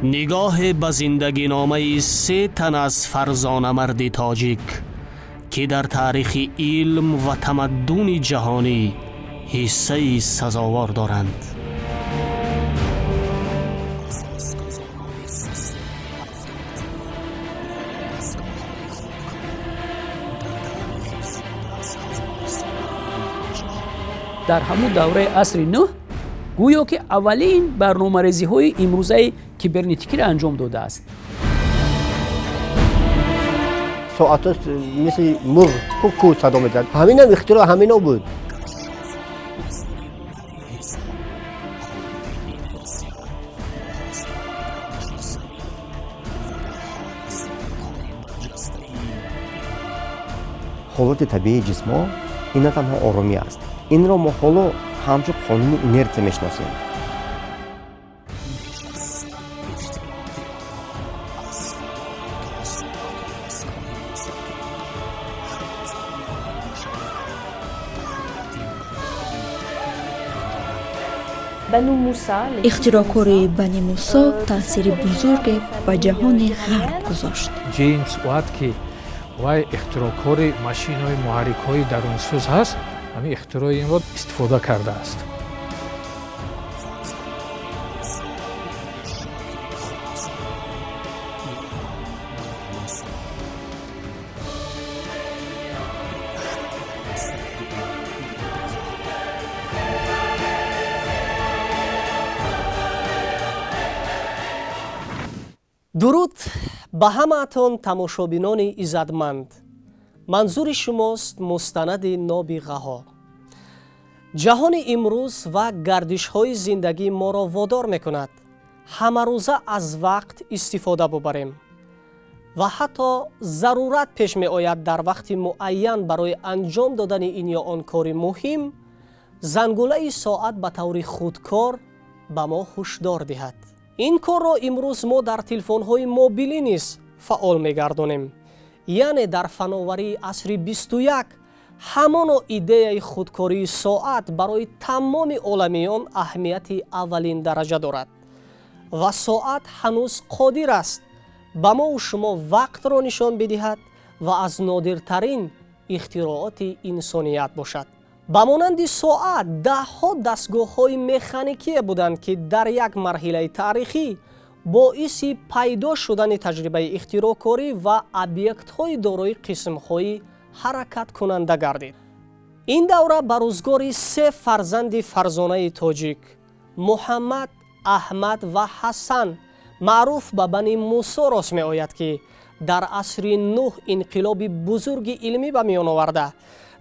نگاه به زندگی نامه 3 تن از فرزانه مرد تاجیک که در تاریخ علم و تمدن جهانی حصه سزاوار دارند. در همون دوره عصر نو گویا که اولین برنامه‌ریزی های امروزه کیبرنتیکی را انجام داده است. ساعت مثل مرغ کوکو صدا می‌زد. همین هم اختراع همینا بود. حالات طبیعی جسم‌ها این تنها آرامی است. این را ما حالا همچون قانون اینرت میشناسیم. اختراعکاری بنی موسی تاثیر بزرگ به جهان غرب گذاشت. جیمز وات که وای اختراعکاری ماشین‌های محرک‌های درونسوز هست، همین اختراع این را استفاده کرده است. درود به همه‌تان تماشابینان ایزدمند. منظور شماست مستند نابغه ها. جهان امروز و گردش های زندگی ما را وادار میکند همه روزه از وقت استفاده ببریم و حتی ضرورت پیش می آید در وقت معین برای انجام دادن این یا آن کار مهم زنگوله ساعت به طور خودکار به ما هشدار دهد. این کار را امروز ما در تلفن های موبیلی نیز فعال می‌گردانیم. یعنی در فناوری عصر 21 همان ایده خودکاری ساعت برای تمام عالمیان اهمیت اولین درجه دارد و ساعت هنوز قادر است به ما و شما وقت را نشان بدهد و از نادرترین اختراعات انسانیت باشد. به مانند ساعت ده‌ها دستگاه‌های مکانیکی بودند که در یک مرحله تاریخی باعث پیدا شدن تجربه اختراعکاری و ابیکت‌های دارای قسم‌های حرکت کننده گردید. این دوره به روزگار 3 فرزند فرزانه تاجیک محمد، احمد و حسن معروف به بنی موسی راست می آید که در عصر نو انقلاب بزرگ علمی به میان آورده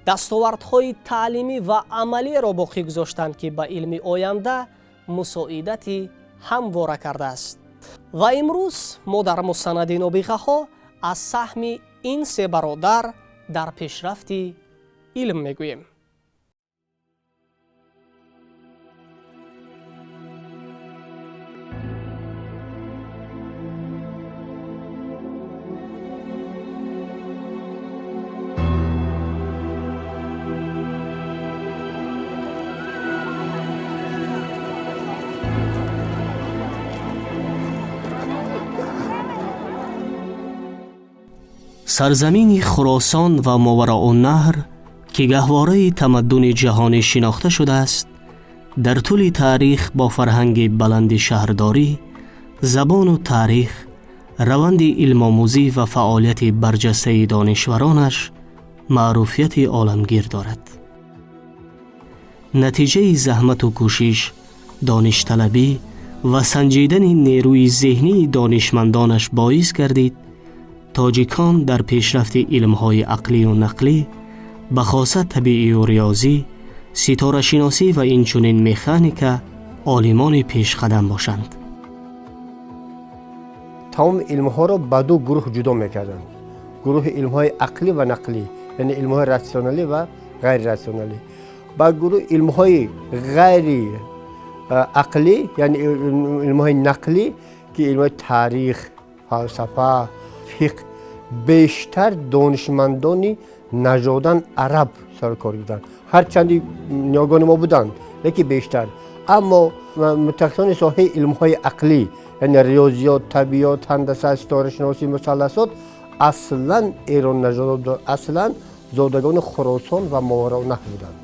دستاوردهای تعلیمی و عملی را باقی گذاشتند که به علم آینده مساعدتی همواره کرده است. و امروز ما در مستند نابغه ها از سهم این 3 برادر در پیشرفت علم میگوییم. سرزمین خراسان و ماوراءالنهر که گهواره تمدن جهانی شناخته شده است، در طول تاریخ با فرهنگ بلند شهرداری، زبان و تاریخ، روند علم آموزی و فعالیت برجسته دانشورانش معروفیت عالمگیر دارد. نتیجه زحمت و کوشش، دانش طلبی و سنجیدن نیروی ذهنی دانشمندانش باعث گردید تاجیکان در پیشرفت علمهای عقلی و نقلی بخاصه طبیعی و ریاضی، ستاره شناسی و اینچنین مکانیک عالمان پیش قدم باشند. تمام علمها را به 2 گروه جدا میکردند. گروه علمهای عقلی و نقلی، یعنی علمهای راسیونالی و غیر راسیونالی. با گروه علمهای غیر عقلی، یعنی علمهای نقلی که علمهای تاریخ، فلسفه، فقه، بیشتر دانشمندانی نژادان عرب سر کار بودند. هرچندی نیاگان ما بودند لیکن بیشتر اما متخصصان ساحه علم‌های عقلی یعنی ریاضیات، طبیعت، هندسه، ستاره شناسی، مثلثات اصلا ایران نژاد اصلا زادگان خراسان و ماوراءالنهر بودند.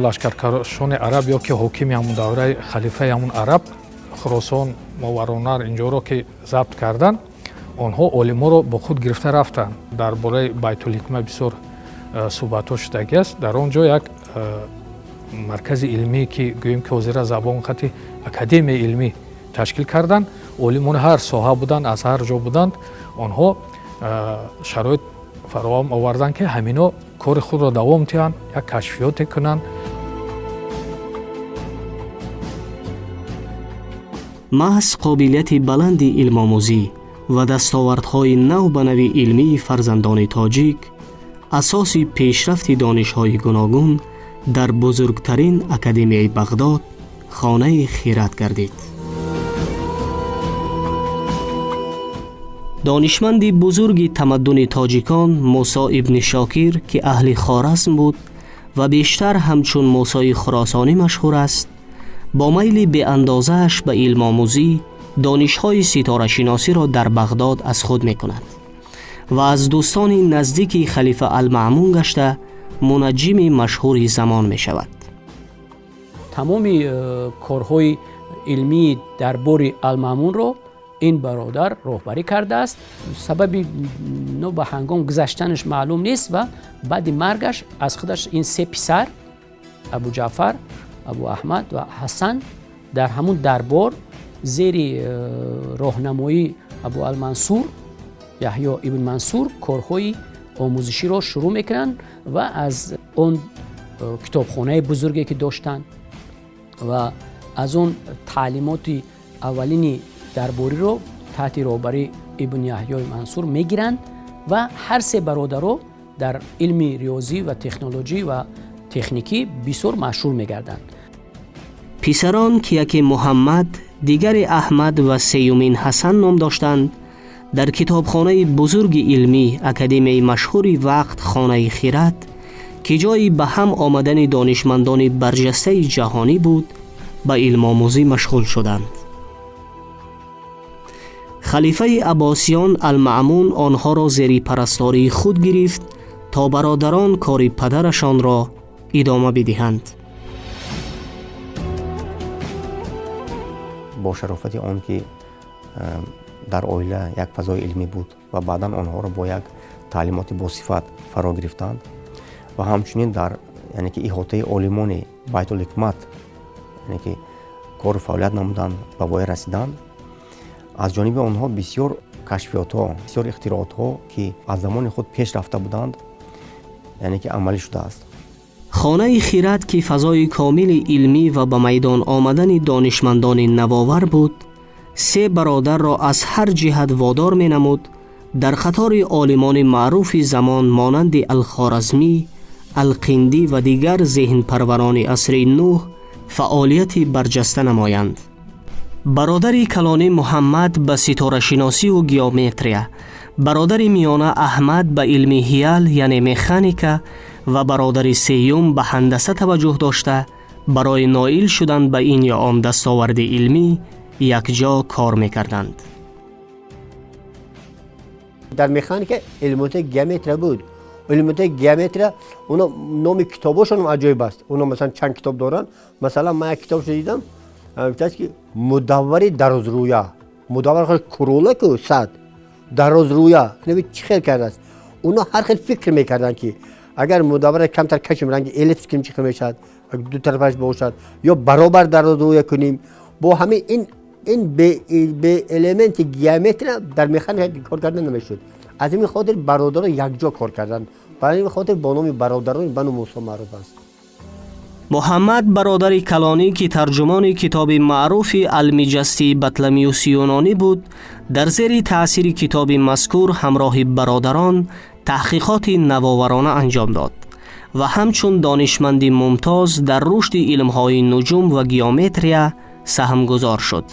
لشکرکشان عرب یا که حاکم همون دوره خلیفه همون عرب خراسان ماوراءالنهر اینجا رو که ضبط کردن، آنها عالما رو با خود گرفته رفتن. درباره بیت الحکمه بسیار صحبت شدگی است. در آنجا یک مرکز علمی که گوییم که وزیر زبان خطی اکادمی علمی تشکیل کردن. عالمان هر ساحه بودند، از هر جا بودند. آنها شرایط فراهم آوردن که همینا کار خود را دوام دهند، یک کشفیات کنند. محض قابلیت بلند علم آموزی و دستاوردهای نو به نوع علمی فرزندان تاجیک اساس پیشرفت دانش‌های گوناگون در بزرگترین اکادمی بغداد خانه خیرات گردید. دانشمند بزرگ تمدن تاجیکان موسی ابن شاکر که اهل خوارزم بود و بیشتر همچون موسی خراسانی مشهور است، با میل به اندازه‌اش به علم آموزی دانش‌های ستاره شناسی را در بغداد از خود می‌کند و از دوستان نزدیک خلیفه المأمون گشته منجم مشهور زمان می‌شود. تمام کارهای علمی درباره المأمون را این برادر راهبری کرده است. سبب نو به هنگام گذشتنش معلوم نیست و بعد مرگش از خودش این سه پسر ابو جعفر، ابو احمد و حسن در همون دربار زیر راهنمایی ابو المنصور یحیی ابن منصور کارهای آموزشی را شروع میکنن و از اون کتابخانه بزرگی که داشتن و از اون تعلیمات اولینی درباری رو تحت راهبری ابن یحیی منصور میگیرند و هر سه برادر رو در علم ریاضی و تکنولوژی و تکنیکی بسیار مشهور میگردند. پسران که یکی محمد، دیگر احمد و سیومین حسن نام داشتند، در کتابخانه بزرگ علمی اکادمی مشهوری وقت خانه خیرات که جایی به هم آمدن دانشمندان برجسته جهانی بود، به علم آموزی مشغول شدند. خلیفه عباسیان المأمون آنها را زیر پرستاری خود گرفت تا برادران کار پدرشان را ادامه بدهند. با شرافت آن که در عائله یک فضای علمی بود و بعدا آنها را با یک تعلیمات با صفت فرا گرفتند و همچنین در یعنی که احاطه عالمان بیت الحکمت یعنی که کار فعالیت نمودند و وای رسیدند. از جانب آنها بسیار کشفیات ها، بسیار اختراعات ها که از زمان خود پیش رفته بودند یعنی که عملی شده است. خانه خیرات که فضای کامل علمی و به میدان آمدن دانشمندان نوآور بود، سه برادر را از هر جهت وادار می نمود در خطار عالمان معروف زمان مانند الخوارزمی، القندی و دیگر ذهن پروران عصر نو فعالیت برجسته نمایند. برادر کلانی محمد به ستاره شناسی و گیومتریا، برادر میانه احمد به علم هیال یعنی مکانیکا و برادر سیوم به هندسه توجه داشته برای نائل شدن به این یا آن دستاورد علمی یک جا کار میکردند. در مکانیک علمات گیومتریا بود. علمات گیومتریا اونا نام کتاباشون هم عجیب است. اونا مثلا چند کتاب دارن. مثلا من یک کتاب دیدم که مدور درازرویا، مدور کرولا که صد درازرویا نمی چی خیلی کرده است. اونا هر خیلی فکر میکردن که اگر مدور کمتر کشیم رنگ الیپس کنیم چی میشد، اگر دو طرفش باشد یا برابر درازرویا کنیم با همه این به المنت گیومتریا در مکانیک کار کردن نمیشد. از این خاطر برادران یک جا کار کردن. برای این خاطر با نام برادران بنو موسی معروف است. محمد برادر کلانی که ترجمان کتاب معروف المجستی بطلمیوس یونانی بود، در زیر تأثیر کتاب مذکور همراه برادران تحقیقات نوآورانه انجام داد و همچون دانشمند ممتاز در رشد علم‌های نجوم و گیومتریا سهمگذار شد.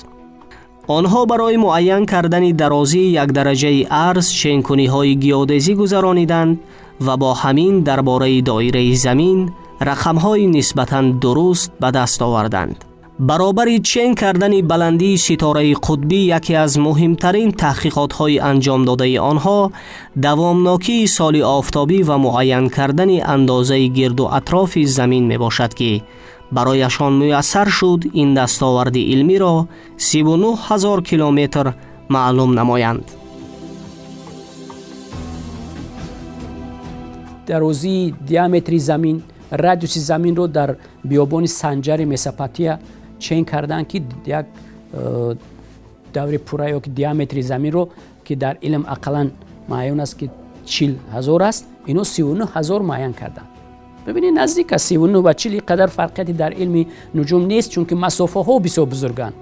آنها برای معین کردن درازی یک درجه عرض چین‌کنی‌های گیودزی گذرانیدند و با همین درباره دایره زمین رقم‌های نسبتاً درست به دست آوردند. برابر چین کردن بلندی ستاره قطبی یکی از مهمترین تحقیقات‌های انجام داده آنها دوامناکی سال آفتابی و معین کردن اندازه گرد و اطراف زمین می باشد که برایشان میسر شد این دستاورد علمی را 39,000 کیلومتر معلوم نمایند. درازی دیامتری زمین، رادیوس زمین رو در بیابان سنجر مساپاتیا چین کردن که یک دوره پوره یا که دیامتری زمین رو که در علم اقلا معین است که 40,000 است، اینو 39,000 معین کردن. ببینید نزدیک است 39 و 40 قدر فرقیتی در علم نجوم نیست، چون که مسافه ها بسیار بزرگن.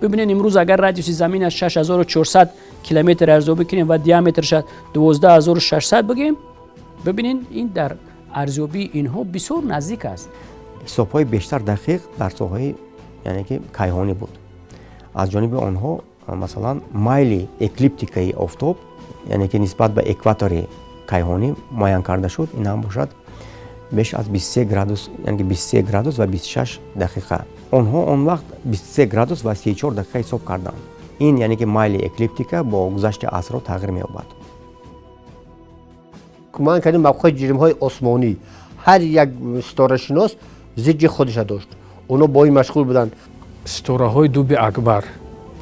ببینید امروز اگر رادیوس زمین از 6400 کیلومتر ارزیابی کنیم و دیامترش 12600 بگیم، ببینید این در ارزیابی اینها بسیار نزدیک است. حساب‌های بیشتر دقیق در ساحه یعنی که کیهانی بود. از جانب آنها مثلا مایل اکلیپتیکای آفتاب یعنی که نسبت به اکواتور کیهانی معین کرده شد، این هم باشد بیش از 23 گرادوس، یعنی که 23 گرادوس و 26 دقیقه. آنها آن وقت 23 گرادوس و 34 دقیقه حساب کردند. این یعنی که مایل اکلیپتیکا با گذشت عصرها تغییر می‌یابد. گمان کردیم موقع جریم‌های آسمانی هر یک ستاره شناس زیج خودش داشت. اونا با این مشغول بودن. ستاره‌های دوب اکبر،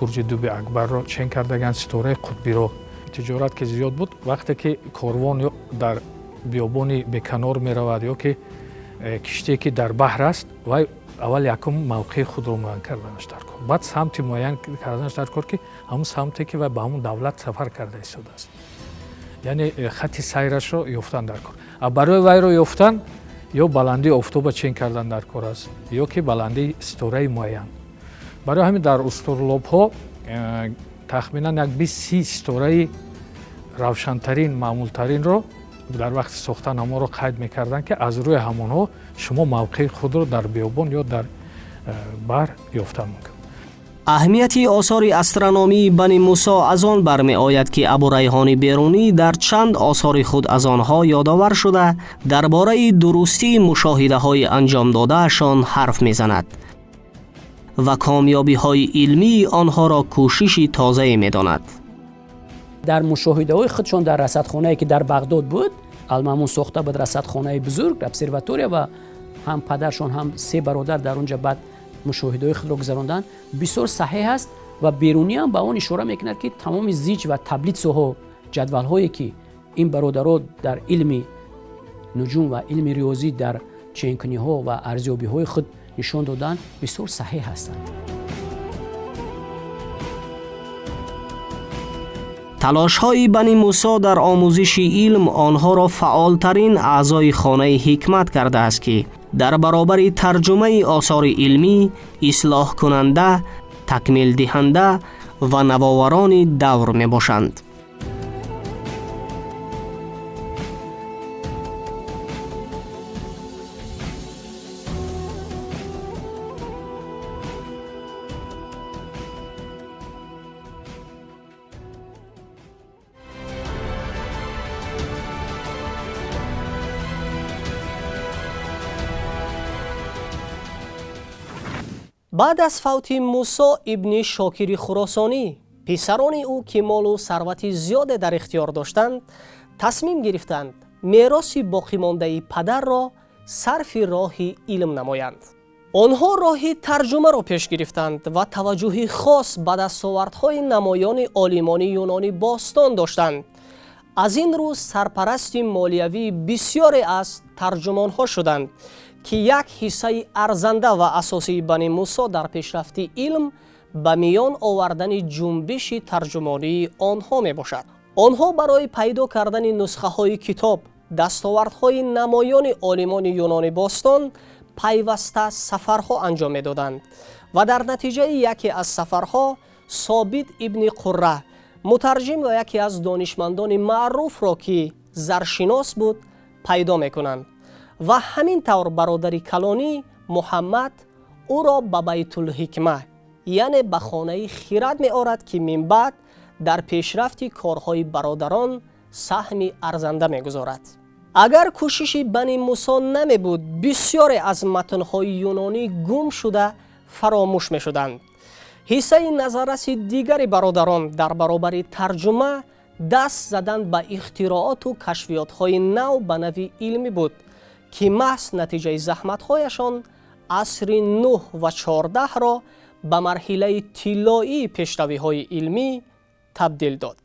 برج دوب اکبر را چین کردگان، ستاره قطبی را. تجارت که زیاد بود، وقتی که کاروان در بیابانی به کنار می رود یا که کشتی که در بحر است و اول یکم موقع خود را معین کردنش در کار، بعد سمت معین کردنش در کار که همون سمتی که و به همون دولت سفر کرده ایستاده است، یعنی خط سیرش را یافتن در کار. برای وی را یافتن یا بلندی آفتاب چین کردن در کار است یا که بلندی ستاره معین. برای همین در استرولاب ها تخمینا یک 20-30 ستاره روشنترین معمولترین را در وقت ساختن همه را قید میکردن که از روی همانها شما موقع خود را در بیابان یا در بحر یافتن میکنید. اهمیت آثار استرونومی بنی موسی از آن برمی آید که ابو ریحان بیرونی در چند آثار خود از آنها یادآور شده درباره درستی مشاهده های انجام داده شان حرف میزند و کامیابی های علمی آنها را کوششی تازه می داند. در مشاهده های خودشان در رصدخانه‌ای که در بغداد بود، المامون ساخته بود رصدخانه بزرگ، ابسرواتوریا، و هم پدرشان هم 3 برادر در اونجا بعد مشاهده های خود را گذراندن. بسیار صحیح است و بیرونی هم به اون اشاره میکند که تمام زیج و تبلیت ها جدول هایی که این برادرها در علم نجوم و علم ریاضی در چینکنی ها و ارزیابی های خود نشان دادن بسیار صحیح هستند. تلاش های بنی موسی در آموزش علم آنها را فعالترین اعضای خانه حکمت کرده است که در برابر ترجمه آثار علمی اصلاح کننده، تکمیل دهنده و نوآوران دور می باشند. بعد از فوت موسی ابن شاکر خراسانی، پسران او که مال و ثروت زیاد در اختیار داشتند، تصمیم گرفتند میراث باقی مانده پدر را صرف راه علم نمایند. آنها راه ترجمه را پیش گرفتند و توجه خاص به دستاوردهای نمایان عالمان یونانی باستان داشتند. از این روز سرپرست مالیوی بسیاری از ترجمانها شدند که یک حصه ارزنده و اساسی بنی موسی در پیشرفت علم به میان آوردن جنبش ترجمانی آنها می باشد. آنها برای پیدا کردن نسخه های کتاب، دستاوردهای نمایان عالمان یونان باستان پیوسته سفرها انجام می دادند و در نتیجه یکی از سفرها ثابت ابن قره، مترجم و یکی از دانشمندان معروف را که زرشناس بود پیدا می کنند و همین طور برادر کلانی محمد او را به بیت الحکمه یعنی به خانه خرد می آورد که من بعد در پیشرفت کارهای برادران سهم ارزنده می گذارد. اگر کوششی بنی موسی نمی بود بسیاری از متن‌های یونانی گم شده فراموش می شدند. حصه نظررس دیگری برادران در برابر ترجمه دست زدن به اختراعات و کشفیات‌های نو به نوع علمی بود که محض نتیجه زحمت‌هایشان عصر 9 و 14 را به مرحله طلایی پیشروی‌های علمی تبدیل داد.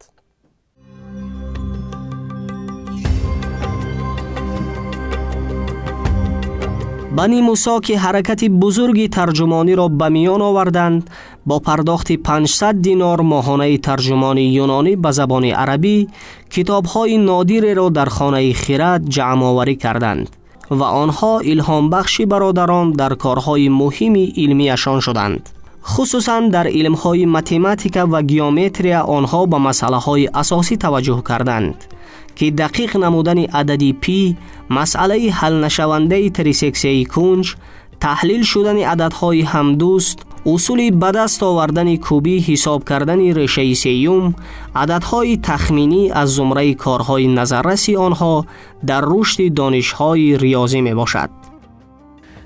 بنی موسی که حرکت بزرگی ترجمانی را به میان آوردند، با پرداخت 500 دینار ماهانه ترجمان یونانی به زبان عربی کتاب‌های نادری را در خانه خرد جمع آوری کردند و آنها الهام بخش برادران در کارهای مهمی علمیشان شدند. خصوصاً در علم‌های متماتیک و گیومتریا آنها به مسائل اساسی توجه کردند که دقیق نمودن عدد پی، مسئله حل نشونده تریسکسیای کنج، تحلیل شدن عددهای همدوست، اصول به دست آوردن کوبی، حساب کردن ریشه سیوم، عددهای تخمینی از زمره کارهای نظررسی آنها در رشد دانش‌های ریاضی می باشد.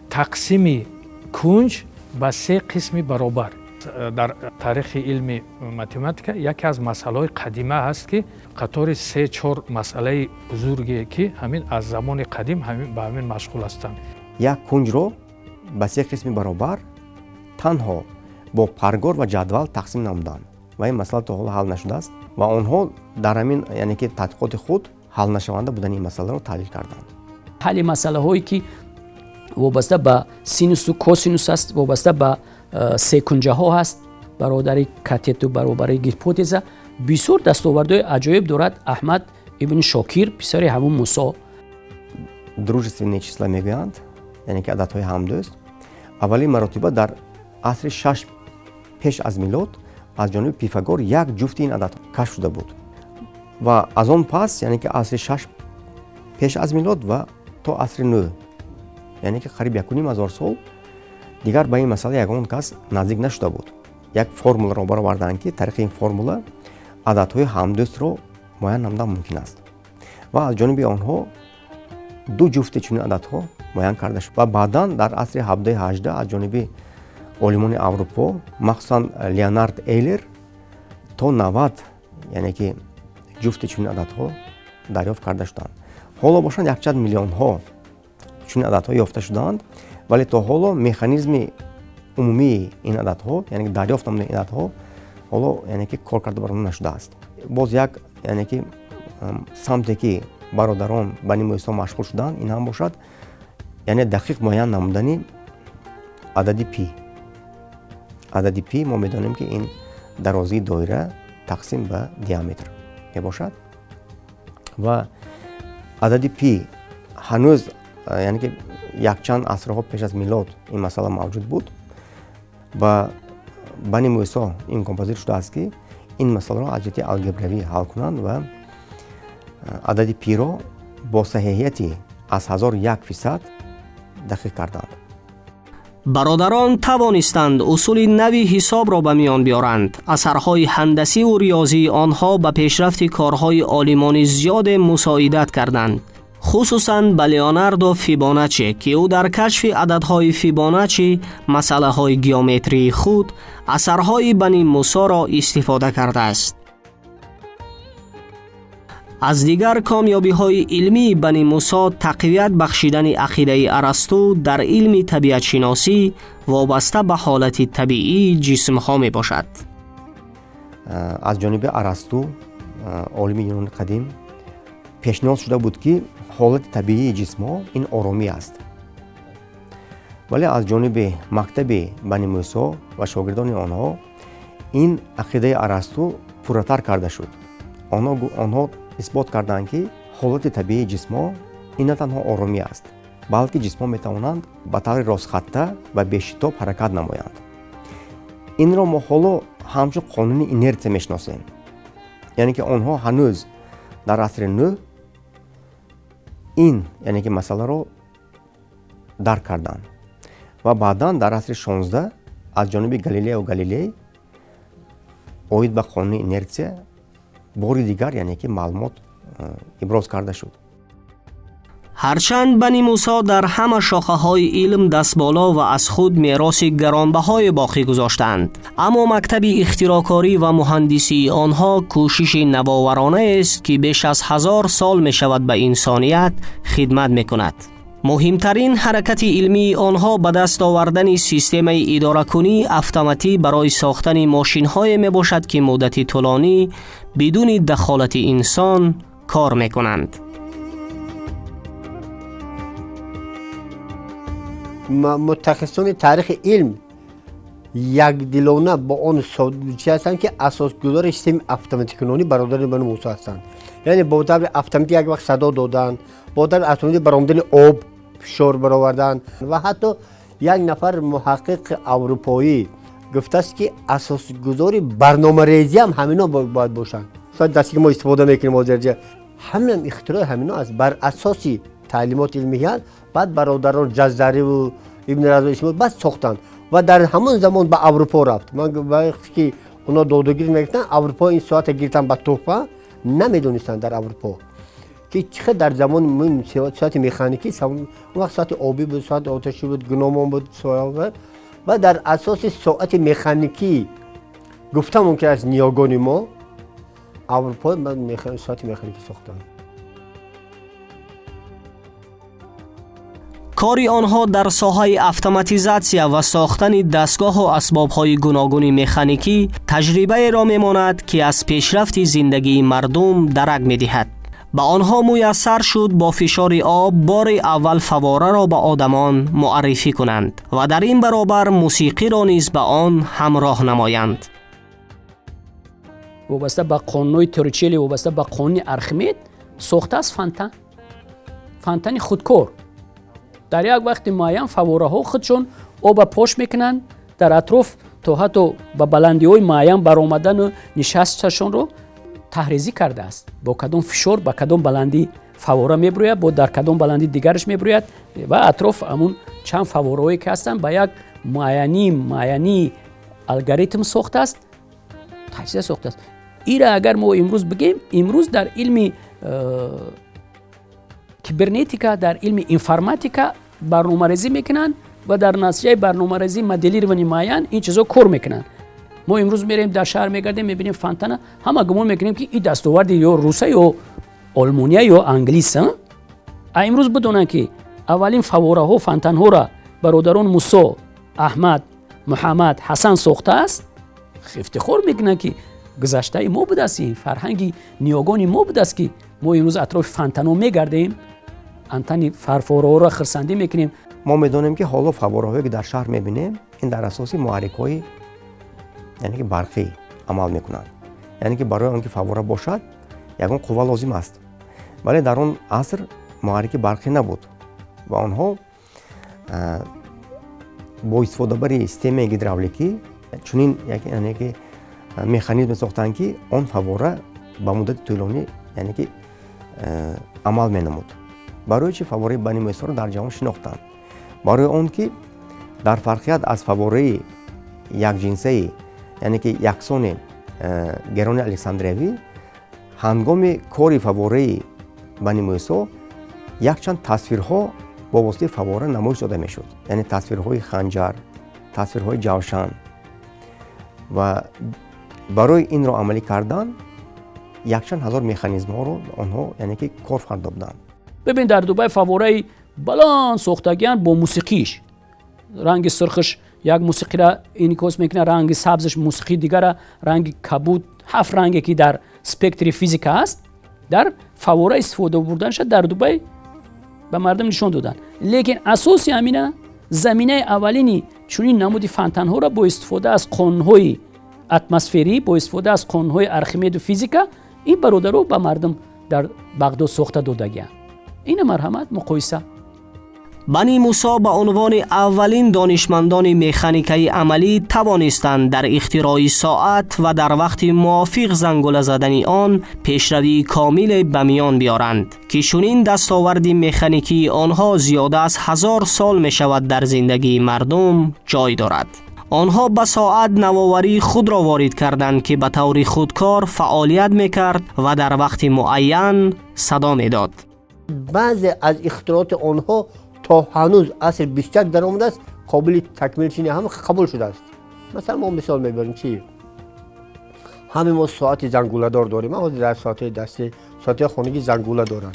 تقسیم کنج به 3 قسم برابر در تاریخ علم متماتیک یکی از مسائل قدیمه است که قطار 3-4 مسئله بزرگی که همین از زمان قدیم همین به همین مشغول هستند. یک کنج رو به 3 قسم برابر تنها با پرگار و جدول تقسیم نمودند و این مسئله تا حالا حل نشده است و آنها در همین یعنی که تحقیقات خود حل نشونده بودن این مسئله رو تحلیل کردند. حل مسئله هایی که وابسته به سینوس و کوسینوس است، وابسته به سکنجه ها هست، برادر کاتت و برابر هیپوتزا، بسیار دستاوردهای عجایب دارد. احمد ابن شاکر پسر همون موسی дружественные числа میگویند، یعنی که عددهای همدوست اولین مرتبه در عصر 6 پیش از میلاد از جانب پیفاگور یک جفت این عدد کشف شده بود و از آن پس یعنی که عصر 6 پیش از میلاد و تا عصر 9 یعنی که قریب 1,500 سال دیگر به این مسئله یگان کس نزدیک نشده بود. یک فرمول را برآوردند که طریق این فرمول عددهای همدوست رو معین نمودن ممکن است و از جانب آنها 2 جفت چنین عددها معین کرده شد و بعدا در عصر 17-18 از جانب عالمان اروپا مخصوصا لیونارد ایلر تا 90 یعنی که جفت چنین عددها دریافت کرده شدند. حالا باشند 100 میلیون ها چنین عددها یافته شدند ولی تا حالا مکانیزم عمومی این عددها یعنی دریافت نمودن این عددها حالا یعنی که کار کرده برام نشده است. باز یک یعنی که سمتی که برادران بنی موسی مشغول شدند این هم باشد یعنی دقیق معین نمودن عدد پی. عدد پی ما میدانیم که این درازی دایره تقسیم به دیامتر می باشد و عدد پی هنوز یعنی که یک چند عصرها پیش از میلاد این مسئله موجود بود و بنی موسی این کامپوزیت شده است که این مسئله را از جهت الگبروی حل کنند و عدد پی را با صحیحیتی از 1001% دقیق کردند. برادران توانستند اصول نوی حساب را به میان بیارند. اثرهای هندسی و ریاضی آنها به پیشرفت کارهای عالمان زیاد مساعدت کردند، خصوصاً به لیوناردو فیبوناچی که او در کشف عددهای فیبوناچی مسئله های گیومتری خود اثرهای بنی موسی را استفاده کرده است. از دیگر کامیابی های علمی بنی موسی تقویت بخشیدن عقیده ارسطو در علم طبیعت شناسی وابسته به حالت طبیعی جسم ها می باشد. از جانب ارسطو عالم یونان قدیم پیشنهاد شده بود که حالت طبیعی جسم ها این آرامی است ولی از جانب مکتب بنی موسی و شاگردان آنها این عقیده ارسطو پورتر کرده شد. آنها اثبات کردند که حالت طبیعی جسم ها این نه تنها آرامی است بلکه جسم ها می توانند به طور راستخطه و بی‌شتاب حرکت نمایند. این را ما حالا همچون قانون اینرسی میشناسیم، یعنی که آنها هنوز در عصر نو این یعنی که مسئله را درک کردند و بعدا در عصر 16 از جانب گالیله اوید به قانون اینرسی باری دیگر یعنی که معلومات ابراز کرده شد. هرچند بنی موسی در همه شاخه‌های علم دست بالا و از خود میراث گرانبهای باقی گذاشتند، اما مکتب اختراعکاری و مهندسی آنها کوشش نوآورانه است که بیش از 1000 سال می شود به انسانیت خدمت می کند. مهمترین حرکت علمی آنها به دست آوردن سیستم اداره کنی اتوماتی برای ساختن ماشین‌های می باشد که مدت طولانی بدون دخالت انسان کار می کنند. متخصصان تاریخ علم یک دلانه با آن چی هستند که اساسگذار سیستم اتوماتیک برادران بنی موسی هستند. یعنی با طور اتوماتیک یک وقت صدا دادن، با طور اتوماتیک برآمدن آب فشار برآوردن و حتی یک نفر محقق اروپایی گفته است که اساسگذار برنامه‌ریزی هم همینا باید باشند. صد دستی که ما استفاده میکنیم آذرجه همین اختراع همینا است. بر اساس تعلیمات علمیت بعد برادران جزاری و ابن رضا اسماعیل بس ساختند و در همون زمان به اروپا رفت. من وقتی که اونا دودگیر میگفتن اروپا این ساعت گرفتن به تحفه نمیدونستن در اروپا که چقدر در زمان ساعت مکانیکی اون وقت ساعت آبی بود، ساعت آتشی بود، گنومان بود و در اساس ساعت مکانیکی گفتم ممکن است نیاگان ما اروپا ساعت مکانیکی ساختن. کاری آنها در ساحه اتوماتیزاسیا و ساختن دستگاه و اسباب‌های گوناگون مکانیکی تجربه را می‌ماند که از پیشرفت زندگی مردم درک می‌دهد. به آنها میسر شد با فشار آب بار اول فواره را به آدمان معرفی کنند و در این برابر موسیقی را نیز به آن همراه نمایند. وابسته به قانون تورریچلی، وابسته به قانون ارخمید ساخته از فانتن خودکار. در یک وقت معین فواره ها خودشون آب پاش میکنن در اطراف تا حتی به بلندی های معین برآمدن و نشستشون رو تحریزی کرده است. با کدام فشار با کدام بلندی فواره میبروید، با در کدام بلندی دیگرش میبروید و اطراف همون چند فواره هایی که هستن به یک معینی الگوریتم ساخته است، تجهیز ساخته است. این را اگر ما امروز بگیم، امروز در علم کیبرنتیکا، در علم انفرماتیکا برنامه‌ریزی میکنن و در نتیجه برنامه‌ریزی مدلی رو معین این چیزا کار میکنن. ما امروز میریم در شهر میگردیم میبینیم فانتن، همه گمان میکنیم که این دستاورد یا روسیه یا آلمانیا یا انگلیس. امروز بدونن که اولین فواره ها فانتن ها را برادران موسی، احمد، محمد، حسن ساخته است. افتخار میکنن که گذشته ما بوده است، فرهنگی نیاگان ما بوده است که ما امروز اطراف فانتن ها میگردیم، انتن فواره ها را خرسندی میکنیم. ما میدونیم که حالا فواره هایی که در شهر میبینیم این در اساس محرک های یعنی که برقی عمل میکنند. یعنی که برای آنکه فواره باشد یگان قوه لازم است، ولی در اون عصر محرک برقی نبود و آنها با استفاده بر سیستم هیدرولیکی چنین یعنی که مکانیزم ساختند که آن فواره با مدت طولانی یعنی که عمل مینمود. برای چه فواره بنی موسی را در جهان شناختند؟ برای آن که در فرقیت از فواره یک جنسه یعنی که یکسان گران الکساندروی هنگام کاری فواره بنی موسی یک چند تصویرها با واسطه فواره نمایش داده میشد، یعنی تصویرهای خنجر، تصویرهای جوشن و برای این را عملی کردن یک چند هزار مکانیزم ها رو آنها یعنی که کار فردا بودند. ببین در دبی فواره بلند ساختگیان با موسیقیش، رنگ سرخش یک موسیقی را اینیکوس میکنه، رنگ سبزش موسیقی دیگر، رنگ کبود، 7 رنگی که در سپکتری فیزیک است در فواره استفاده بردن شد در دبی به مردم نشون دادن. لیکن اساسی همینه، زمینه اولینی چنین نمودی فانتن ها را با استفاده از قانون‌های اتمسفری، با استفاده از قانون‌های ارخمید و فیزیکا این برادرها به مردم در بغداد ساخته دادگی‌اند. این مرحمت مقایسه. بنی موسی به عنوان اولین دانشمندان مکانیکی عملی توانستند در اختراع ساعت و در وقت موافق زنگوله زدن آن پیشروی کامل به میان بیارند که چنین دستاورد مکانیکی آنها زیاده از 1000 سال می شود در زندگی مردم جای دارد. آنها به ساعت نوآوری خود را وارد کردند که به طور خودکار فعالیت می کرد و در وقت معین صدا می داد. بعضی از اختراعات آنها تا هنوز عصر 21 در آمده است، قابل تکمیل چینی هم قبول شده است. مثلا ما مثال میبریم چی؟ همین ما ساعت زنگوله دار داریم. من در ساعت دستی، ساعت خانگی زنگوله دارم.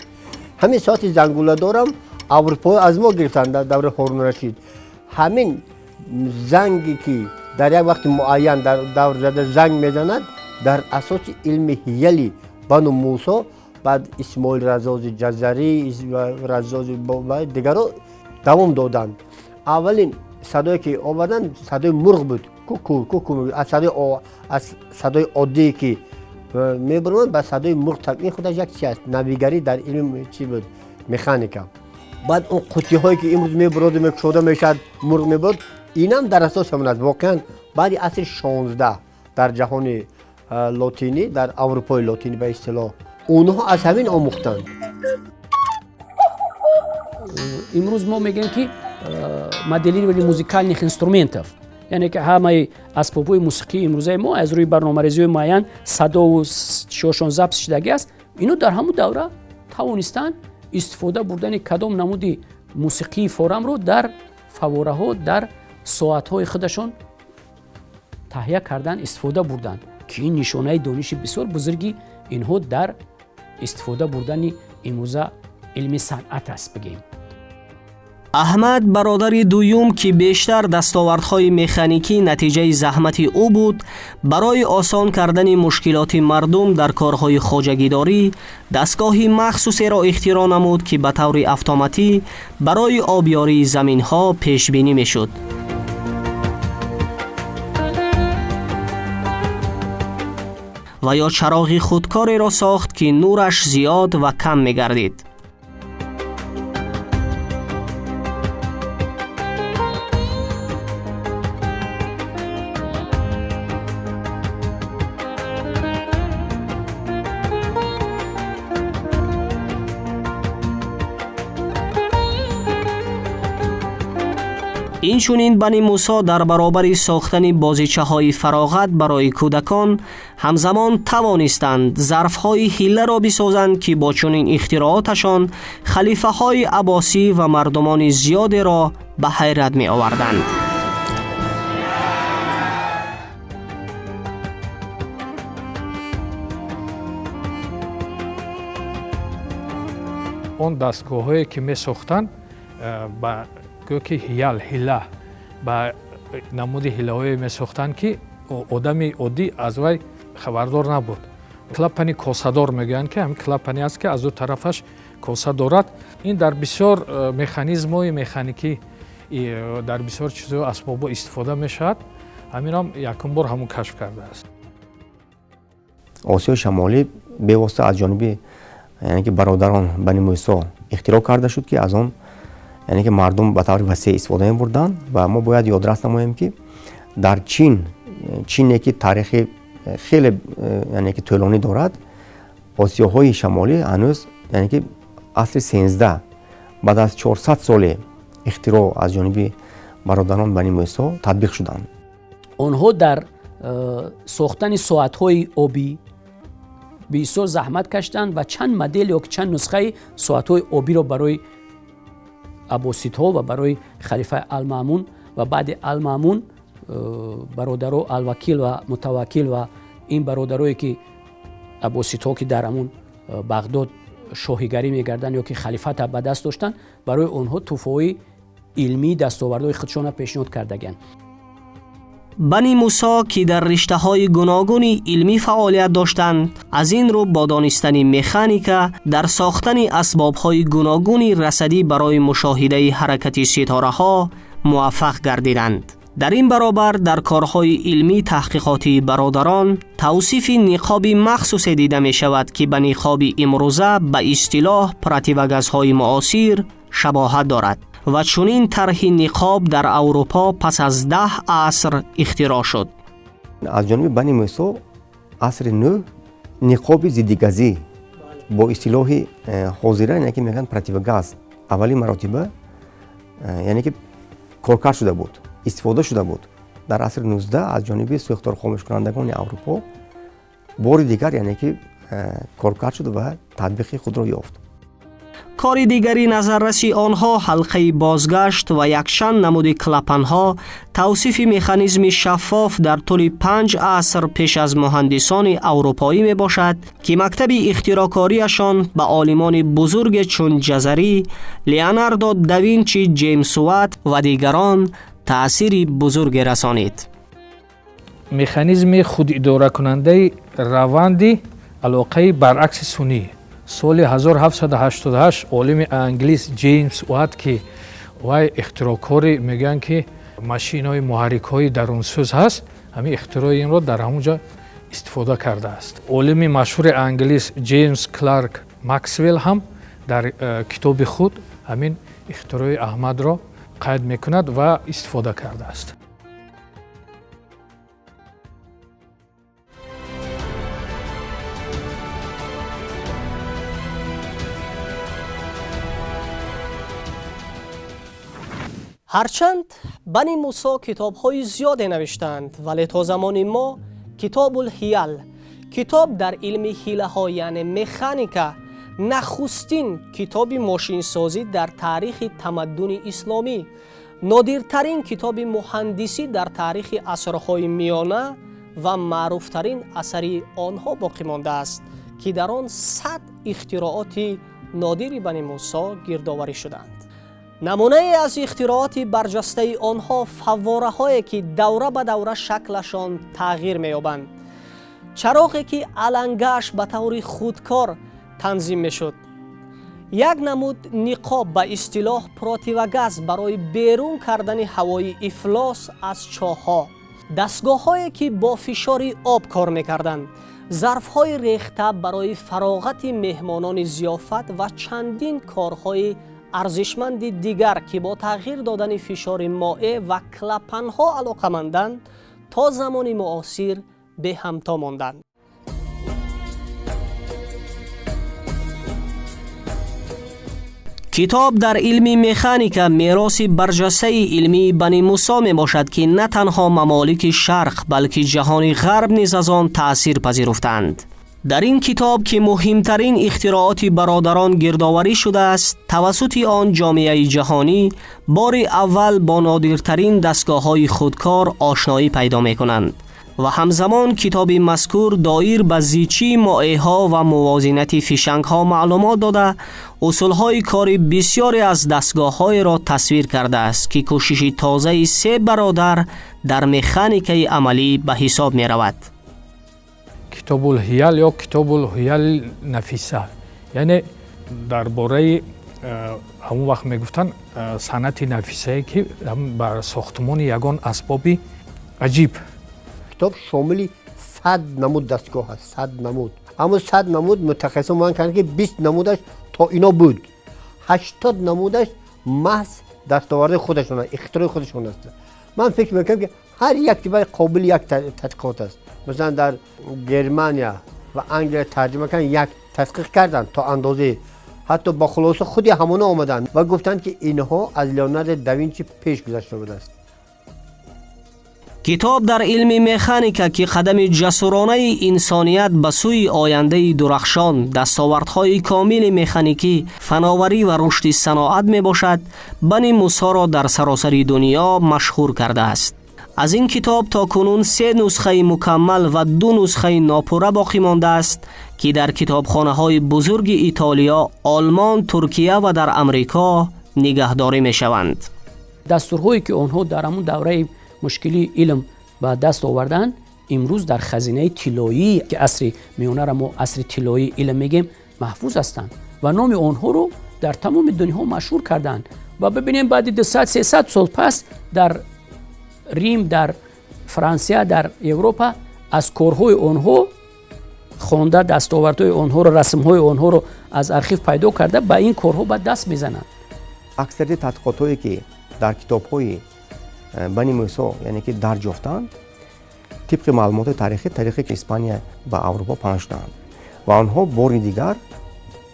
همین ساعت زنگوله دارم اروپا از ما گرفتن در دوره هارون رشید. همین زنگی که در یک وقت معین در دور زده زنگ میزند، در اساس علم هیلی بنو موسی، بعد اسماعیل رزاز جزری و رزاز دیگر دوام دادند. اولین صدایی که آوردن صدای مرغ بود، کوکو کوکو، از صدای عادی که میبرند به صدای مرغ تبدیل خودش یک چیز است. نویگری در علم چی بود؟ مکانیکا. بعد اون قوطی هایی که امروز میبرد میکشوده میشد مرغ میبرد، اینم در اساس همون است. واقعا بعد عصر 16 در جهان لاتینی، در اروپای لاتینی به اصطلاح، اونها از همین آموختند. امروز ما میگیم که моделирование музыкальных инструментов. یعنی که همه اسباب‌های موسیقی امروزه ما از روی برنامه‌ریزی معین صدا و شوشان ضبط شدگی است. اینو در همون دوره توانستن استفاده بردن کدام نمودی موسیقی فورم رو در فواره ها، در ساعت های خودشون تهیه کردن، استفاده بردن که این نشانه دانش بسیار بزرگی اینها در استفاده بردن امروزه علم صنعت است. بگیم احمد برادر دویم که بیشتر دستاوردهای مکانیکی نتیجه زحمت او بود، برای آسان کردن مشکلات مردم در کارهای خواجگیداری دستگاهی مخصوصی را اختراع نمود که به طور اتوماتیک برای آبیاری زمین‌ها پیش بینی می‌شد. و یا چراغ خودکاری را ساخت که نورش زیاد و کم می‌گردید. اینچنین بنی موسی در برابر ساختن بازیچه‌های فراغت برای کودکان همزمان توانستند ظرف‌های حیله را بسازند که با چنین اختراعاتشان خلیفه‌های عباسی و مردمان زیاد را به حیرت می آوردند. اون دستگاه‌هایی که می‌ساختند با که هیله با نمود هیله‌های می‌ساختند که آدمی عادی از وی خبردار نبود. کلاپانی کوسادور میگن که همین کلاپانی است که از دو طرفش کوسه دارد. این در بسیار مکانیزم‌های مکانیکی در بسیار چیزها اسباب استفاده میشد. همین هم یکم بار همون کشف کرده است. آسیای شمالی به واسطه از جانب یعنی که برادران بنی موسی اختراع کرده شد که از آن یعنی که مردم به طور وسیع استفاده می‌بردند و ما باید یادداشت نماییم که در چین که تاریخ خیلی یعنی که طولانی دارد، آسیاهای شمالی هنوز یعنی که عصر 13 بعد از 400 سال اختراع از جانب برادران بنی موسی تطبیق شدند. آنها در ساختن ساعت‌های آبی بسیار زحمت کشیدند و چند مدل یا چند نسخه ساعت‌های آبی را برای عباسی‌ها و برای خلیفه المامون و بعد المامون برادران الوکیل و متوکل و این برادرایی که عباسی‌ها که در همون بغداد شاهیگری می‌کردند یا که خلیفت به دست داشتند، برای آنها توفیق علمی دستاوردهای خودشان پیشنهاد کردند. بنی موسی که در رشته‌های گوناگون علمی فعالیت داشتند، از این رو با دانستن مکانیکا در ساختن اسباب‌های گوناگون رصدی برای مشاهده حرکت ستاره‌ها موفق گردیدند. در این برابر در کارهای علمی تحقیقاتی برادران توصیف نقاب مخصوص دیده می شود که به نقاب امروزه به اصطلاح پرتیوگزهای معاصر شباهت دارد و چنین طرح نقاب در اروپا پس از 10 عصر اختراع شد. از جانب بنی موسی عصر نو نقاب ضدگازی با اصطلاح حاضره یعنی که میگن پرتیوگز اولی مراتبه یعنی که کارکرد شده بود، استفاده شده بود. در عصر 19 از جانب سوختار خاموش کنندگان اروپا بار دیگر یعنی که کارکرد شد و تطبیق خود را یافت. کار دیگری نظررسی آنها حلقه بازگشت و یکشن نمود کلپنها توصیف مکانیزم شفاف در طول 5 عصر پیش از مهندسان اروپایی می باشد که مکتب اختراعکاریشان به عالمان بزرگ چون جزری، لیوناردو داوینچی، جیمز وات و دیگران تأثیر بزرگ رسانید. مکانیزم خود اداره کننده روند علاقه برعکس سونی سال 1788 عالم انگلیس جیمز وات که وای اختراعکاری میگن که ماشین های محرک های درونسوز هست، همین اختراع این را در همونجا استفاده کرده است. عالم مشهور انگلیس جیمز کلارک مکسول هم در کتاب خود همین اختراع احمد را قید میکند و استفاده کرده است. هرچند بنی موسی کتاب‌های زیادی نوشتند، ولی تا زمان ما کتاب الحیل، کتاب در علم حیله‌ها یعنی مکانیکا، نخستین کتاب ماشین سازی در تاریخ تمدن اسلامی، نادرترین کتاب مهندسی در تاریخ عصرهای میانه و معروفترین اثری آنها باقی مانده است که در آن 100 اختراعات نادر بنی موسی گردآوری شدند. نمونه از اختراعات برجسته آنها فواره هایی که دوره به دوره شکلشان تغییر می‌یابند، چراغی که علنگش به طور خودکار تنظیم می‌شد، یک نمود نقاب به اصطلاح پراتیوگاز برای بیرون کردن هوای افلاس از چاه‌ها، دستگاه‌هایی که با فشار آب کار می‌کردند، ظرف‌های ریخته برای فراغت مهمانان ضیافت و چندین کارهای ارزشمند دیگر که با تغییر دادن فشار مائع و کلپنها علاقمندند تا زمان معاصر به همتا ماندند. کتاب در علم مکانیکا میراث برجسته علمی بنی موسی می باشد که نه تنها ممالک شرق بلکه جهان غرب نیز از آن تأثیر پذیرفتند. در این کتاب که مهمترین اختراعات برادران گردآوری شده است، توسط آن جامعه جهانی بار اول با نادرترین دستگاه‌های خودکار آشنایی پیدا می‌کنند و همزمان کتاب مذکور دایر به زیچی مائع‌ها و موازنت فیشنگ‌ها معلومات داده اصول‌های کار بسیاری از دستگاه‌های را تصویر کرده است که کوشش تازه 3 برادر در مکانیکای عملی به حساب می‌رود. کتاب الحیل یا کتاب الحیل نفیسه، یعنی درباره همون وقت میگفتن صنعت نفیسه که بر ساختمان یگان اسباب عجیب. کتاب شامل 100 نمود دستگاه است، 100 نمود. اما 100 نمود متخصص مان کردن که 20 نمودش تا اینا بود، 80 نمودش محض دستاورد خودشون، اختراع خودشون است. من فکر میکنم که هر یک تیبای قابل یک تحقیقات است. مثلا در گرمانیا و انگلیس ترجمه کردن، یک تحقیق کردن تا اندازه، حتی با خلاصه خودی همونا آمدن و گفتند که اینها از لیوناردو داوینچی پیش گذشته بوده است. کتاب در علم مکانیکا که قدم جسورانه انسانیت به سوی آینده درخشان، دستاوردهای کامل مکانیکی، فناوری و رشد صناعت می باشد، بنی موسی را در سراسر دنیا مشهور کرده است. از این کتاب تا کنون 3 نسخه مکمل و 2 نسخه ناپوره باقی مانده است که در کتابخانه‌های بزرگ ایتالیا، آلمان، ترکیه و در امریکا نگهداری می شوند. دستورهایی که آنها در همون دوره مشکلی علم به دست آوردن امروز در خزینه طلایی که عصر میانه را ما عصر طلایی علم میگیم محفوظ هستند و نام آنها رو در تمام دنیا مشهور کردند. و ببینیم بعد 200-300 سال پس در ریم، در فرانسه، در اروپا از کارهای آنها خوانده، دستاوردهای آنها رو، رسمهای آنها رو از آرشیو پیدا کرده، با این کارها به دست میزنند. اکثریت تحقیقاتی که در کتاب‌های بنی موسی یعنی که درج یافتند، طبق معلومات تاریخی که اسپانیا به اروپا پناه شدند و آنها بار دیگر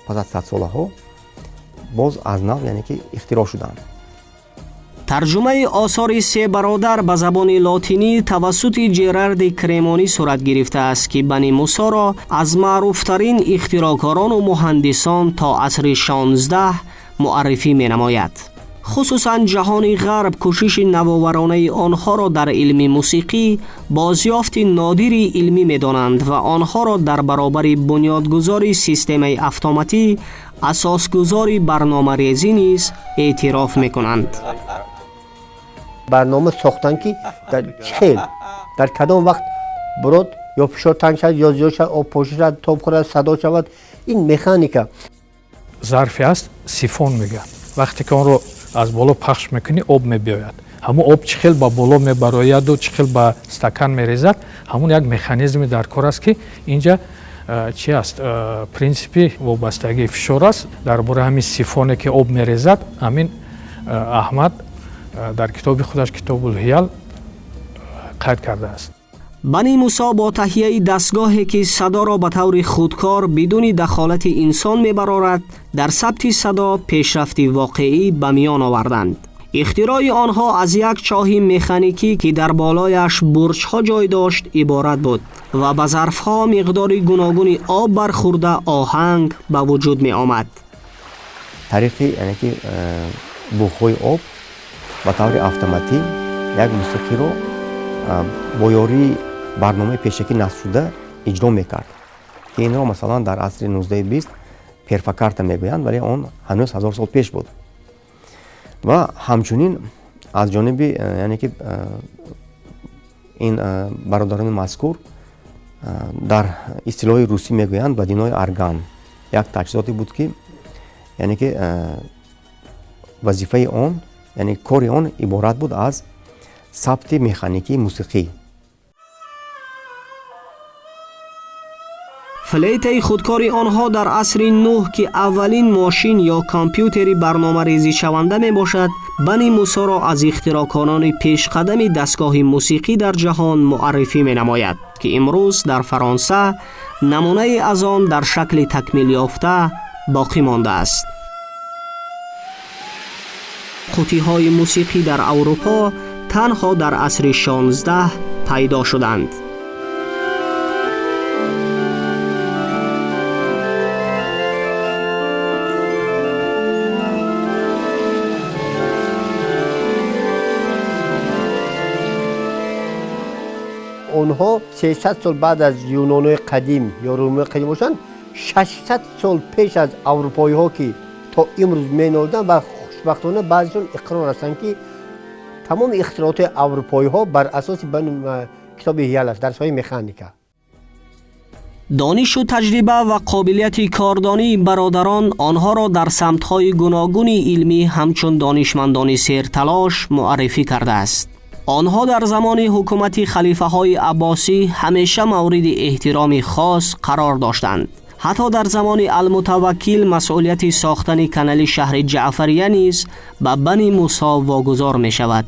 پس از 100 سالها باز از نو یعنی که اختراع شدند. ترجمه آثار سه برادر به زبان لاتینی توسط جرارد کرمانی صورت گرفته است که بنی موسی را از معروفترین اختراعکاران و مهندسان تا عصر 16 معرفی می نماید. خصوصا جهان غرب کوشش نوآورانه آنها را در علم موسیقی بازیافت نادری علمی می دانند و آنها را در برابر بنیادگذاری سیستم اتوماتی اساسگذاری برنامه‌ریزی نیز اعتراف می کنند. برنامه ساختن که در چه در کدام وقت برود یا فشار تنگ شد یا زیاد شد آب پاشی شد تاب خورد صدا شود، این مکانیکا. ظرفی است سیفون میگن. وقتی که اون رو از بالا پخش میکنی آب میبیاید. همون آب چخیل با بالا میبراید و چخیل با استکان میریزد. همون یک مکانیزمی در کار است که اینجا چی است؟ پرینسیپی وابستگی فشار است. درباره همین سیفونی که آب میریزد، همین احمد در کتاب خودش کتاب الهیال قید کرده است. بنی موسی با تهیه دستگاهی که صدا را به طور خودکار بدون دخالت انسان میبرارد در ثبت صدا پیشرفتی واقعی به میان آوردند. اختراع آنها از یک چاه مکانیکی که در بالایش برج‌ها جای داشت عبارت بود و به ظرف‌ها مقدار گوناگون آب برخورده آهنگ به وجود می آمد. طریق یعنی که بخوی آب به طور اتوماتی یک موسیقی رو با یاری برنامه پیشکی نصب شده اجرا میکرد که این را مثلا در عصر 1920 پرفکارتا میگویند، ولی اون هنوز 1000 سال پیش بود. و همچنین از جانب یعنی که این برادران مذکور در اصطلاح روسی میگویند بدینای ارگان، یک تجهیزاتی بود که یعنی که وظیفه اون یعنی کار اون عبارت بود از ثبت مکانیکی موسیقی. فلیت خودکاری آنها در عصر نوح که اولین ماشین یا کامپیوتری برنامه ریزی شونده می باشد، بنی موسی را از اختراعکنان پیش قدم دستگاه موسیقی در جهان معرفی می نماید که امروز در فرانسه نمونه از آن در شکل تکمیل یافته باقی مانده است. قوطی های موسیقی در اروپا تنها در عصر 16 پیدا شدند. اونها 300 سال بعد از یونانای قدیم یا رومی قدیم باشن، 600 سال پیش از اروپایی ها که تا امروز مینالدن و خوشبختانه بعضیشون اقرار هستند که تمام اختراعات اروپایی ها بر اساس کتاب هیال است، درس های مکانیکا. دانش و تجربه و قابلیت کاردانی برادران آنها را در سمت‌های گوناگون علمی همچون دانشمندان سرتلاش معرفی کرده است. آنها در زمان حکومت خلیفه های عباسی همیشه مورد احترام خاص قرار داشتند. حتی در زمان المتوکل مسئولیت ساختن کانال شهر جعفریه نیز به بنی موسی واگذار می شود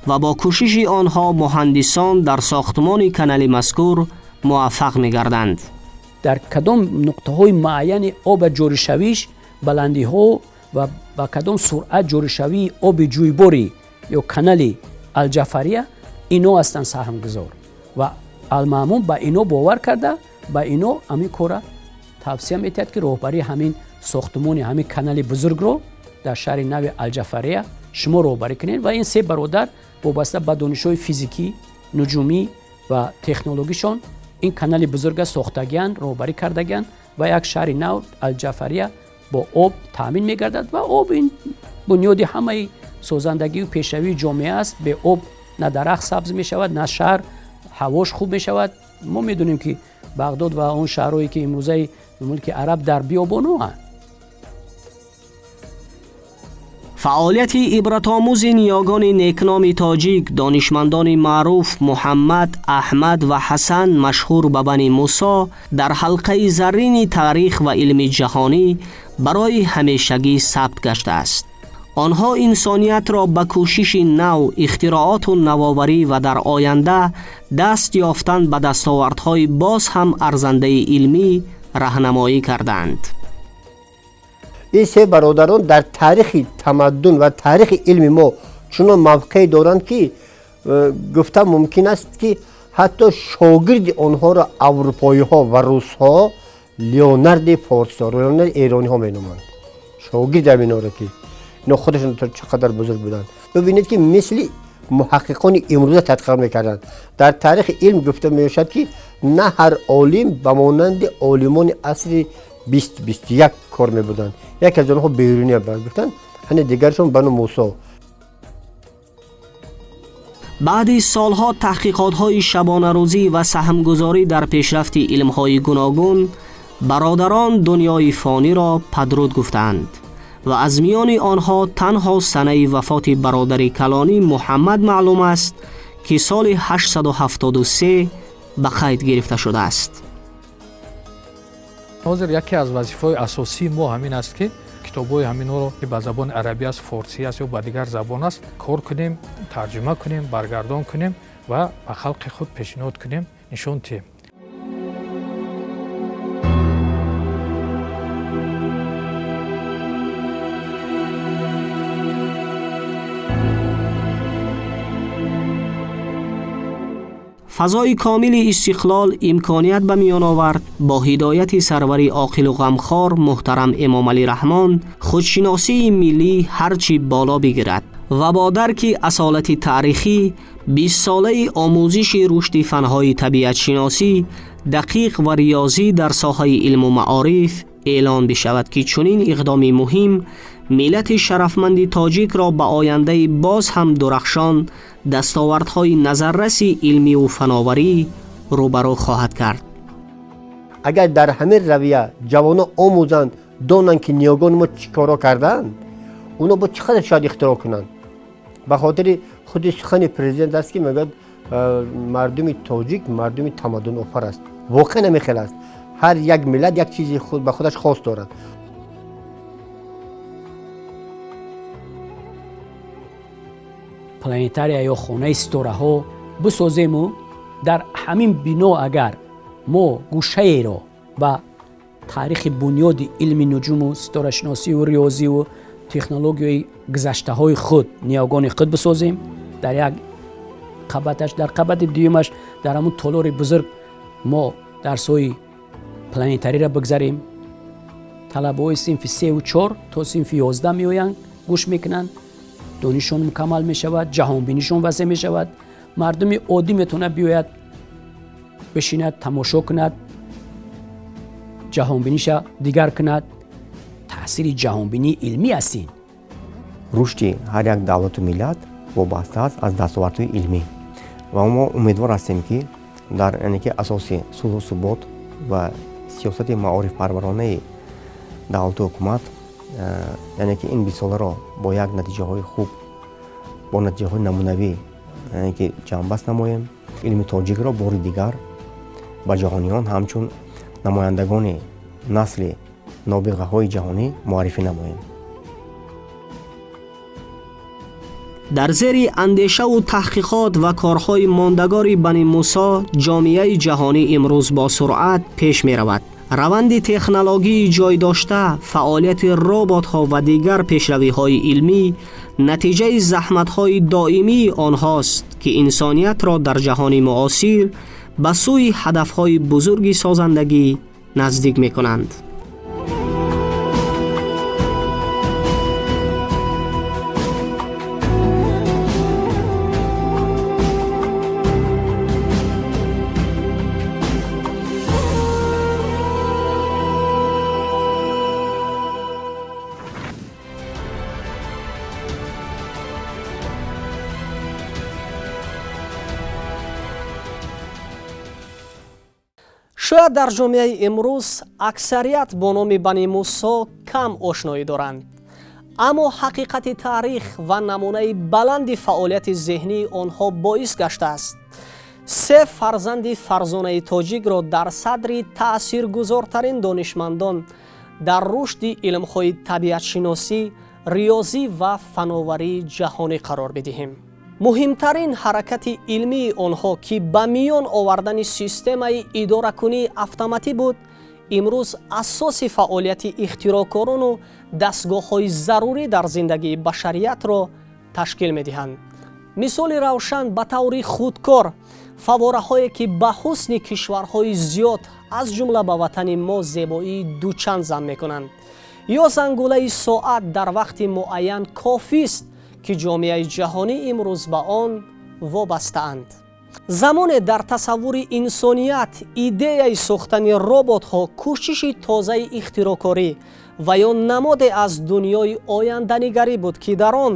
و با کوشش آنها مهندسان در ساختمان کانال مذکور موفق می گردند. در کدام نقطه های معین آب جاری شویش بلندی ها و با کدام سرعت جاری شوی آب جویباری یا کانال الجعفریه اینو هستند سهمگذار و المامون با اینو باور کرده با اینو همین کار توصیه میتید که رهبری همین ساختمان همین کانال بزرگ رو در شهر نو الجعفریه شما رهبری کنید و این سه برادر وابسته به دانش‌های فیزیکی، نجومی و تکنولوژیشون این کانال بزرگ ساختگیان رهبری کردگیان و یک شهر نو الجعفریه با آب تامین میگردد و آب این بنیاد همه سازندگی و پیشروی جامعه است. به آب نه درخت سبز می شود نه شهر هواش خوب می شود. ما میدونیم که بغداد و اون شهرهایی که امروزه ملک عرب در بیابانو هستند. فعالیت عبرت‌آموز نیاگان نیکنام تاجیک دانشمندان معروف محمد، احمد و حسن مشهور به بنی موسی در حلقه زرین تاریخ و علم جهانی برای همیشگی ثبت گشته است. آنها انسانیت را به کوشش نو، اختراعات و نوآوری و در آینده دست یافتن به دستاوردهای باز هم ارزنده علمی راهنمایی کردند. این سه برادران در تاریخ تمدن و تاریخ علم ما چون موقعی دارند که گفتم ممکن است که حتی شاگرد آنها را اروپایی ها و روس ها لیونارد فارسی ها لیونارد ایرانی ها می نامند. شاگرد همینا را که اینا خودشون چقدر بزرگ بودند. ببینید که مثل محققان امروز تحقیق میکردند. در تاریخ علم گفته میشد که نه هر عالم به مانند عالمان عصر 20-21 کار میبودند. یکی از آنها بیرونی برگفتند، همین دیگرشون بنو موسی. بعد از سالها تحقیقات‌های شبانه روزی و سهمگذاری در پیشرفت علم‌های گوناگون، برادران دنیای فانی را پدرود گفتند و از میان آنها تنها سنه وفات برادر کلانی محمد معلوم است که سال 873 به قید گرفته شده است. ҳозир яке аз вазифаҳои асосии мо ҳамин аст ки китобҳои ҳаминро ки ба забони арабӣ аст, форсӣ аст ё ба дигар забон аст кор кунем, тарҷума кунем, баргардон кунем ва ба халқи худ пешниҳод кунем, нишон диҳем. فضای کامل استقلال امکانیت به میان آورد با هدایت سروری عاقل و غمخوار محترم امام علی رحمان خودشناسی ملی هرچی بالا بگیرد و با درک اصالت تاریخی 20 ساله آموزش رشد فنهای طبیعت شناسی دقیق و ریاضی در ساحه علم و معارف اعلان بشود که چنین اقدام مهم ملت شرفمند تاجیک را به آینده باز هم درخشان دستاوردهای نظررس علمی و فناوری روبرو خواهد کرد. اگر در همه رویه جوانان آموزند دانند که نیاگان ما چیکارا کردند، اونا با چقدر شاید اختراع کنند. به خاطر خود سخن پرزیدنت است که میگه مردم تاجیک مردم تمدن آفر است. واقعا نمیخیل است. هر یک ملت یک چیزی خود به خودش خاص دارد. پلانتاریا یا خانه ستاره ها بسازیم و در همین بنا اگر ما گوشه را و تاریخ بنیاد علم نجوم و ستاره شناسی و ریاضی و تکنولوژی گذشته های خود نیاگان خود بسازیم، در یک قبطش در قبط دیومش در همون تالار بزرگ ما درس‌های پلانتاری را بگذاریم. طلبه‌های صنف 3 و 4 تا صنف 11 میآیند، گوش میکنند، دانششون مکمل می شود، جهان بینیشون وسیع می شود. مردم عادی میتونه بیاید بشیند تماشا کند، جهان بینیش دیگر کند. تاثیر جهان بینی علمی است. رشد هر یک دولت و ملت وابسته است از دستاوردهای علمی و ما امیدوار هستیم که در اینکه اساس صلح و ثبات و سیاست معارف پرورانه دولت و حکومت، یعنی که این 20 ساله را با یک نتیجه های خوب، با نتیجه های نمونوی یعنی که جنبست نماییم، علم تاجیک را بار دیگر به جهانیان همچون نمایندگان نسل نابغه های جهانی معرفی نماییم. در زیر اندیشه و تحقیقات و کارهای ماندگار بنی موسی، جامعه جهانی امروز با سرعت پیش می رود. روند تکنولوژی جای داشته، فعالیت ربات ها و دیگر پیشروی های علمی نتیجه زحمت های دائمی آنهاست که انسانیت را در جهان معاصر به سوی هدف های بزرگ سازندگی نزدیک می کنند. شاید در جامعه امروز اکثریت با نام بنی موسی کم آشنایی دارند، اما حقیقت تاریخ و نمونه بلند فعالیت ذهنی آنها باعث گشته است 3 فرزند فرزانه تاجیک را در صدر تاثیرگذارترین دانشمندان در رشد علم‌های طبیعت شناسی، ریاضی و فناوری جهانی قرار بدهیم. مهمترین حرکت علمی آنها که به میان آوردن سیستم اداره کنی اتوماتی بود، امروز اساس فعالیت اختراعکاران و دستگاه‌های ضروری در زندگی بشریت را ташкил медиҳанд. мисоли равшан ба таври худкор фавораҳое ки ба ҳусни кишварҳои зиёд аз ҷумла ба ватани мо зебоии дучанд зам мекунанд. ё зангулаи соат дар вақти муайян кофист ки ҷомеаи ҷаҳонӣ имрӯз ба он вобастаанд. замоне дар тасаввури инсоният идеяи сохтани роботҳо кӯшиши тозаи ихтироъкорӣ ва ё намоде аз дунёи оянданигарӣ буд ки дар он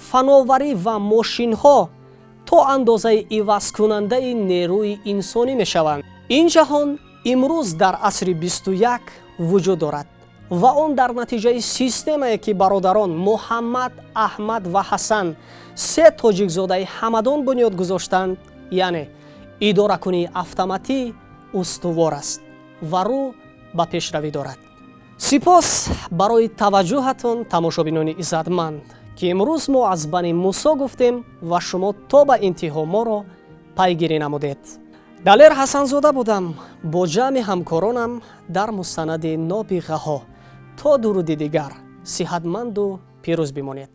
фановарӣ ва мошинҳо то андозаи ивазкунандаи нерӯи инсонӣ мешаванд. ин ҷаҳон имрӯз дар асри 21 вуҷуд дорад ва он дар натиҷаи системае ки бародарон муҳаммад, аҳмад ва ҳасан се тоҷикзодаи ҳамадон бунёд гузоштанд, яъне идоракунии автоматӣ устувор аст ва рӯ ба пешравӣ дорад. сипос барои таваҷҷӯҳатон тамошобинони иззатманд ки имрӯз мо аз бани мусо гуфтем ва шумо то ба интиҳо моро пайгирӣ намудед. далер ҳасанзода будам бо ҷамъи ҳамкоронам дар мустанади Ноби Ғаҳо. то дуруди дигар сиҳатманду пирӯз бимонед.